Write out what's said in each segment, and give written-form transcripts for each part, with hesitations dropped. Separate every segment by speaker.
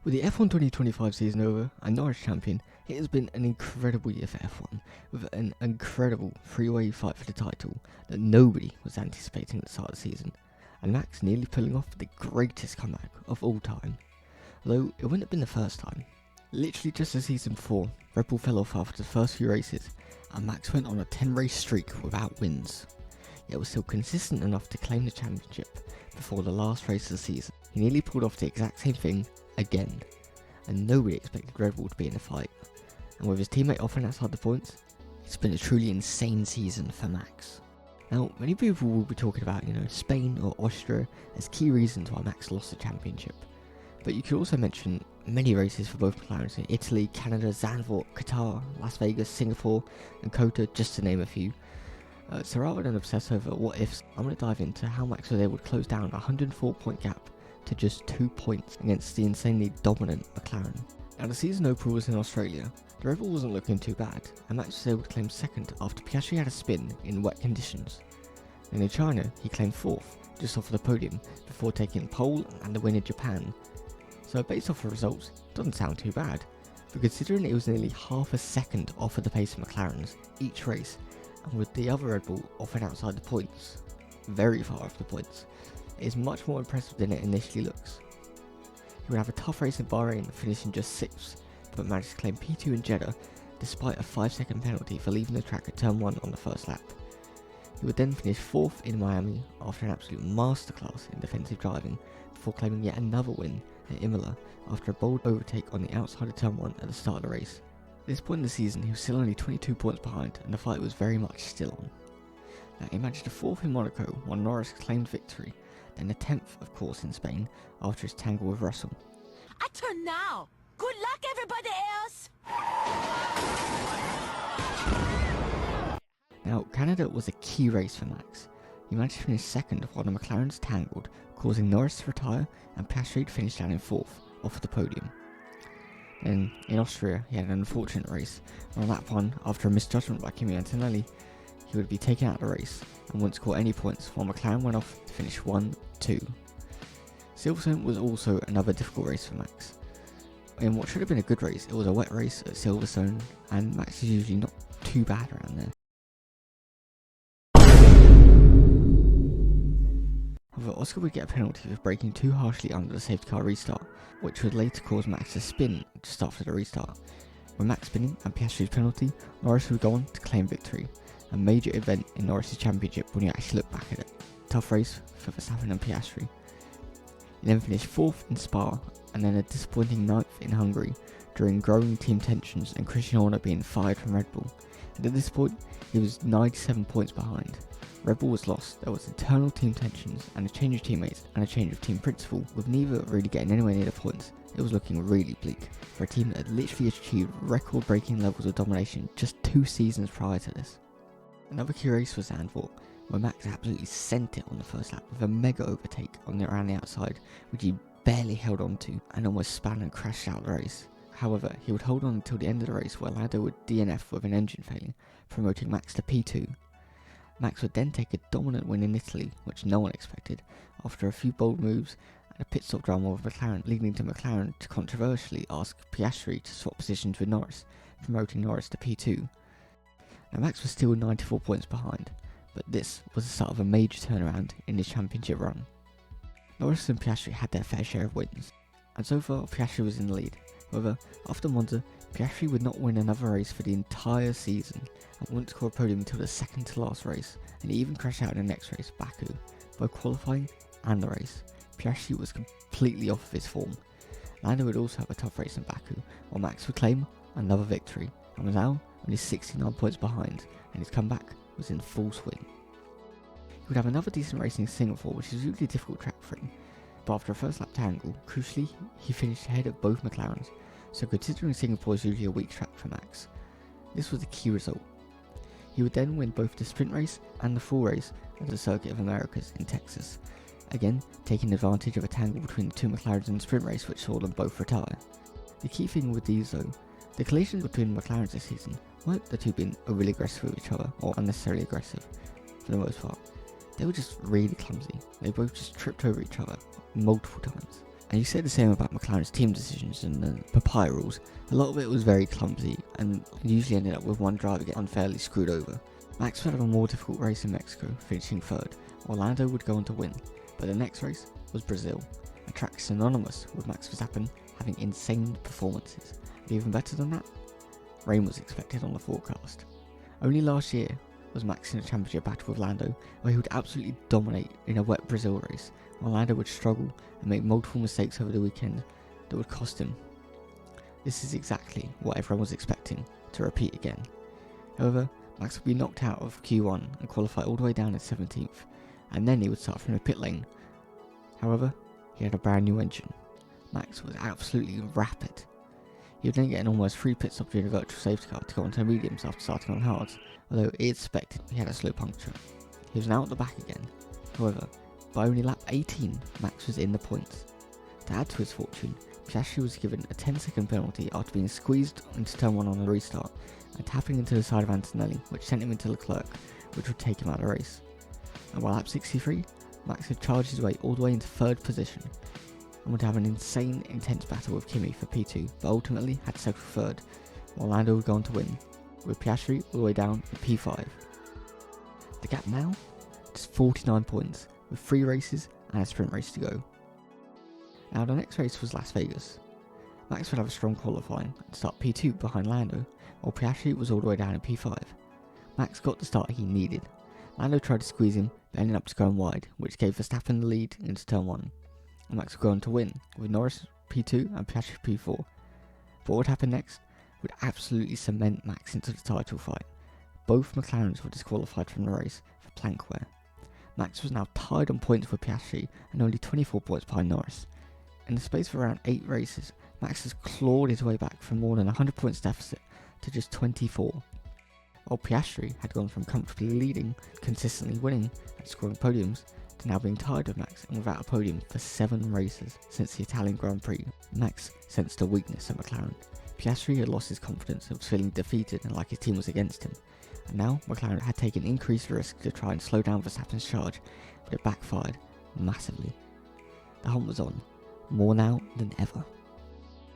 Speaker 1: With the F1 2025 season over and Norris champion, it has been an incredible year for F1, with an incredible three-way fight for the title that nobody was anticipating at the start of the season, and Max nearly pulling off the greatest comeback of all time. Though it wouldn't have been the first time. Literally just the season before, Red Bull fell off after the first few races, and Max went on a 10-race streak without wins. Yet was still consistent enough to claim the championship before the last race of the season. He nearly pulled off the exact same thing again, and nobody expected Red Bull to be in a fight. And with his teammate offering outside the points, it's been a truly insane season for Max. Now, many people will be talking about, Spain or Austria as key reasons why Max lost the championship. But you could also mention many races for both McLarens in Italy, Canada, Zandvoort, Qatar, Las Vegas, Singapore, and Kota, just to name a few. So rather than obsess over what ifs, I'm going to dive into how Max was able to close down a 104-point gap to just 2 points against the insanely dominant McLaren. Now, the season opener was in Australia. The Red Bull wasn't looking too bad, and Max was able to claim second after Piastri had a spin in wet conditions. And in China, he claimed fourth, just off of the podium, before taking pole and the win in Japan. So based off the results, it doesn't sound too bad, but considering it was nearly half a second off of the pace of McLaren's each race, and with the other Red Bull often outside the points, very far off the points, it is much more impressive than it initially looks. He would have a tough race in Bahrain, finishing just 6th, but managed to claim P2 in Jeddah despite a 5-second penalty for leaving the track at turn 1 on the first lap. He would then finish 4th in Miami after an absolute masterclass in defensive driving, before claiming yet another win at Imola after a bold overtake on the outside of turn 1 at the start of the race. At this point in the season, he was still only 22 points behind, and the fight was very much still on. Now, he managed a 4th in Monaco while Norris claimed victory, then a 10th, of course, in Spain after his tangle with Russell.
Speaker 2: I turn now. Good luck, everybody else.
Speaker 1: Now, Canada was a key race for Max. He managed to finish second while the McLarens tangled, causing Norris to retire and Piastri to finish down in 4th, off the podium. Then, in Austria, he had an unfortunate race, and on lap 1, after a misjudgment by Kimi Antonelli, he would be taken out of the race and wouldn't score any points, while McLaren went off to finish 1-2. Silverstone was also another difficult race for Max. In what should have been a good race, it was a wet race at Silverstone, and Max is usually not too bad around there. However, Oscar would get a penalty for braking too harshly under the safety car restart, which would later cause Max to spin just after the restart. With Max spinning and Piastri's penalty, Norris would go on to claim victory, a major event in Norris' championship when you actually look back at it. Tough race for Verstappen and Piastri. He then finished 4th in Spa, and then a disappointing 9th in Hungary during growing team tensions and Christian Horner being fired from Red Bull. And at this point, he was 97 points behind. Red Bull was lost, there was internal team tensions and a change of teammates and a change of team principal, with neither really getting anywhere near the points. It was looking really bleak for a team that had literally achieved record-breaking levels of domination just 2 seasons prior to this. Another key race was Zandvoort, where Max absolutely sent it on the first lap with a mega overtake around the outside, which he barely held on to and almost span and crashed out the race. However, he would hold on until the end of the race where Lando would DNF with an engine failure, promoting Max to P2. Max would then take a dominant win in Italy, which no one expected, after a few bold moves and a pit stop drama with McLaren, leading to McLaren to controversially ask Piastri to swap positions with Norris, promoting Norris to P2. Now, Max was still 94 points behind, but this was the start of a major turnaround in his championship run. Norris and Piastri had their fair share of wins, and so far Piastri was in the lead. However, after Monza, Piastri would not win another race for the entire season and wouldn't score a podium until the second to last race, and he even crashed out in the next race, Baku, both qualifying and the race. Piastri was completely off of his form. Lando would also have a tough race in Baku, while Max would claim another victory, and was now only 69 points behind, and his comeback was in full swing. He would have another decent race in Singapore, which is usually a difficult track for him, but after a first lap tangle, crucially, he finished ahead of both McLarens, so considering Singapore is usually a weak track for Max, this was a key result. He would then win both the sprint race and the full race at the Circuit of Americas in Texas, again taking advantage of a tangle between the two McLarens in the sprint race which saw them both retire. The key thing with these though, the collisions between McLarens this season weren't the two being overly aggressive with each other, or unnecessarily aggressive for the most part. They were just really clumsy. They both just tripped over each other multiple times. And you say the same about McLaren's team decisions and the papaya rules. A lot of it was very clumsy and usually ended up with one driver getting unfairly screwed over. Max would have a more difficult race in Mexico, finishing third, while Lando would go on to win. But the next race was Brazil, a track synonymous with Max Verstappen having insane performances. And even better than that, rain was expected on the forecast. Only last year was Max in a championship battle with Lando, where he would absolutely dominate in a wet Brazil race, while Lando would struggle and make multiple mistakes over the weekend that would cost him. This is exactly what everyone was expecting to repeat again. However, Max would be knocked out of Q1 and qualify all the way down to 17th, and then he would start from the pit lane. However, he had a brand new engine. Max was absolutely rapid. He would then get an almost free pit stop during a virtual safety car to go onto mediums after starting on hards, although it is expected he had a slow puncture. He was now at the back again. However, by only lap 18, Max was in the points. To add to his fortune, Piastri was given a 10-second penalty after being squeezed into turn 1 on the restart and tapping into the side of Antonelli, which sent him into Leclerc, which would take him out of the race. And by lap 63, Max had charged his way all the way into 3rd position and would have an insane intense battle with Kimi for P2, but ultimately had to settle 3rd, while Lando would go on to win, with Piastri all the way down at P5. The gap now is 49 points, with 3 races and a sprint race to go. Now the next race was Las Vegas. Max would have a strong qualifying and start P2 behind Lando, while Piastri was all the way down in P5. Max got the start he needed. Lando tried to squeeze him, but ended up just going wide, which gave Verstappen the lead into turn 1. And Max would go on to win, with Norris P2 and Piastri P4. But what would happen next would absolutely cement Max into the title fight. Both McLarens were disqualified from the race for plank wear. Max was now tied on points with Piastri and only 24 points behind Norris. In the space of around 8 races, Max has clawed his way back from more than 100 points deficit to just 24. While Piastri had gone from comfortably leading, consistently winning and scoring podiums, to now being tied with Max and without a podium for 7 races since the Italian Grand Prix. Max sensed a weakness at McLaren. Piastri had lost his confidence and was feeling defeated and like his team was against him. And now McLaren had taken increased risk to try and slow down Verstappen's charge, but it backfired massively. The hunt was on, more now than ever.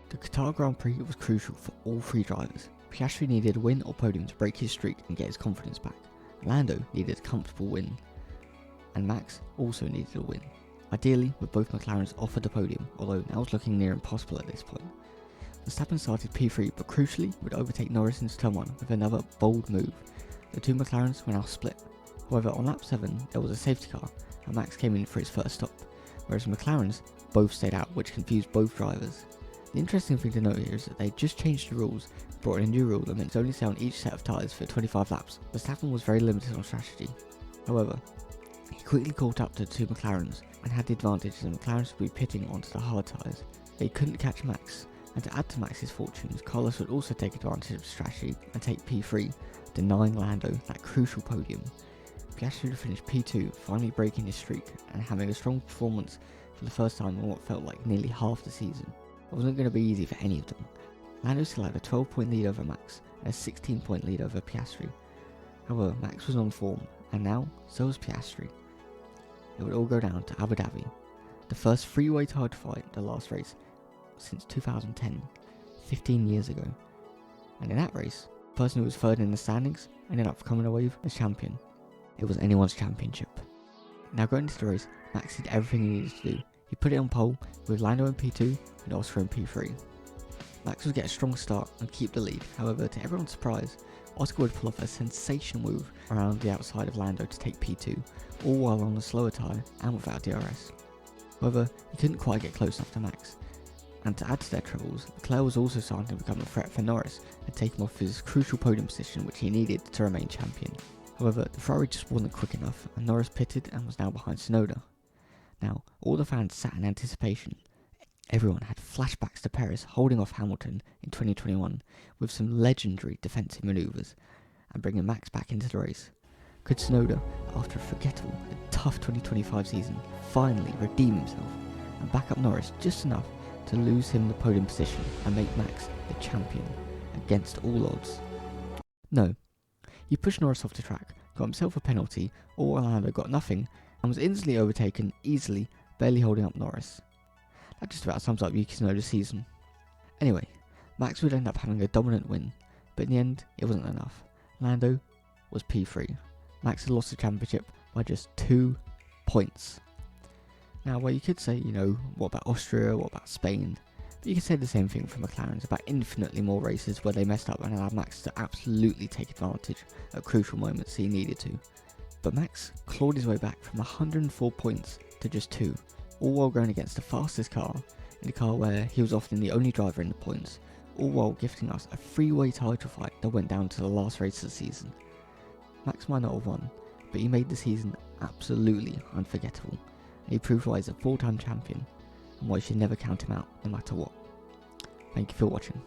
Speaker 1: The Qatar Grand Prix was crucial for all 3 drivers. Piastri needed a win or podium to break his streak and get his confidence back. Lando needed a comfortable win, and Max also needed a win. Ideally, with both McLarens offered the podium, although that was looking near impossible at this point. Verstappen started P3, but crucially would overtake Norris into turn 1 with another bold move. The 2 McLarens were now split. However, on lap 7 there was a safety car and Max came in for his first stop, whereas McLarens both stayed out, which confused both drivers. The interesting thing to note here is that they just changed the rules, brought in a new rule that meant only stay on each set of tyres for 25 laps. Verstappen was very limited on strategy. However, he quickly caught up to the 2 McLarens and had the advantage as the McLarens would be pitting onto the hard tyres. They couldn't catch Max, and to add to Max's fortunes, Carlos would also take advantage of strategy and take P3, denying Lando that crucial podium. Piastri would finish P2, finally breaking his streak and having a strong performance for the first time in what felt like nearly half the season. It wasn't going to be easy for any of them. Lando still had a 12-point lead over Max and a 16-point lead over Piastri. However, Max was on form, and now so was Piastri. It would all go down to Abu Dhabi, the first three-way title fight, the last race since 2010, 15 years ago. And in that race, the person who was third in the standings ended up coming away as champion. It was anyone's championship. Now going into the race, Max did everything he needed to do. He put it on pole with Lando in P2 and Oscar in P3. Max would get a strong start and keep the lead. However, to everyone's surprise, Oscar would pull off a sensational move around the outside of Lando to take P2, all while on a slower tyre and without DRS. However, he couldn't quite get close enough to Max. And to add to their troubles, Leclerc was also starting to become a threat for Norris and take him off his crucial podium position which he needed to remain champion. However, the Ferrari just wasn't quick enough and Norris pitted and was now behind Tsunoda. Now, all the fans sat in anticipation. Everyone had flashbacks to Perez holding off Hamilton in 2021 with some legendary defensive manoeuvres and bringing Max back into the race. Could Tsunoda, after a forgettable and tough 2025 season, finally redeem himself and back up Norris just enough to lose him the podium position and make Max the champion against all odds? No. He pushed Norris off the track, got himself a penalty, all Lando got nothing, and was instantly overtaken, easily, barely holding up Norris. That just about sums up Yuki Tsunoda's season. Anyway, Max would end up having a dominant win, but in the end, it wasn't enough. Lando was P3. Max had lost the championship by just 2 points. Now, well, you could say, what about Austria, what about Spain? But you could say the same thing for McLarens about infinitely more races where they messed up and allowed Max to absolutely take advantage at crucial moments he needed to. But Max clawed his way back from 104 points to just 2, all while going against the fastest car, in a car where he was often the only driver in the points, all while gifting us a 3-way title fight that went down to the last race of the season. Max might not have won, but he made the season absolutely unforgettable, and he proved why he's a 4-time champion, and why you should never count him out no matter what. Thank you for watching.